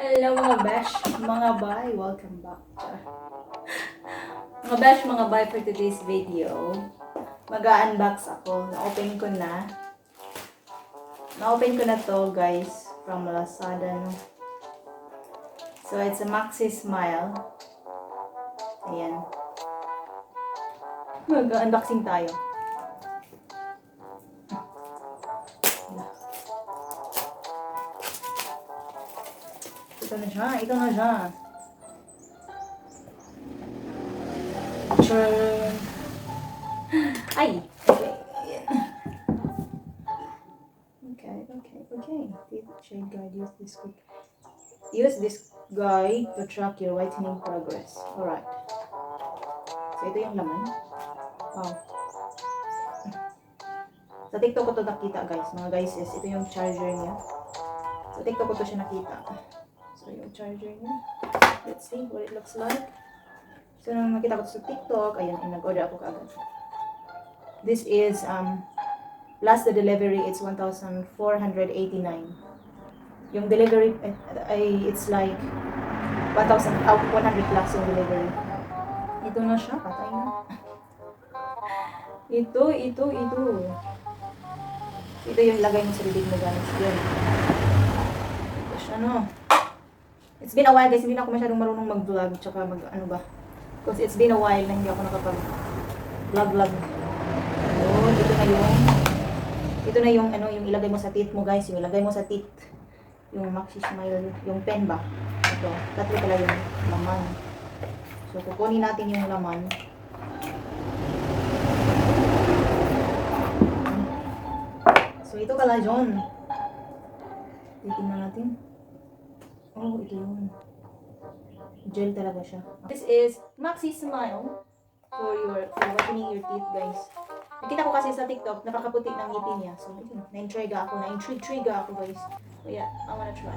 Hello mga besh, mga bay, welcome back. Mga besh, mga bay, for today's video, mag-unbox ako. Na-open ko na. Na-open ko na to guys, from Lazada. No? So it's a Maxi Smile. Ayan. Mag-unboxing tayo. Ito na siya, ito na siya. Turn. Ay! Okay. Okay. Teeth shade guide. Use this guide to track your whitening progress. Alright. So, ito yung laman. Wow. Sa TikTok ko to nakita guys. Mga guys, ito yung charger niya. Sa TikTok ko to siya nakita. So, yung charger niya. Let's see what it looks like. So, nung nakita ko sa TikTok, ayan, nag-order ako kaagad. This is, plus the delivery, it's 1,489. Yung delivery, it's like 100 plus yung delivery. Ito na siya, patay na. Ito. Ito yung ilagay mo sa bibig mo, guys. Yan. Ito siya, no. It's been a while, guys. Hindi na ako masyadong marunong mag-vlog, tsaka ano ba. Because it's been a while na hindi ako nakapag-vlog. Ayun, ito na yung yung ilagay mo sa teeth mo, guys. Yung ilagay mo sa teeth. Yung Maxi Smile, yung pen ba? Ito, tatlo pala yung laman. So, kukunin natin yung laman. So, ito pala yun. Titingnan natin. Oh, ito yun. Gel talaga siya. This is Maxi Smile for whitening your teeth, guys. Nakita ko kasi sa TikTok, napakaputi ng ngipin niya. So, na-intriga ako, guys. So, yeah, I wanna try.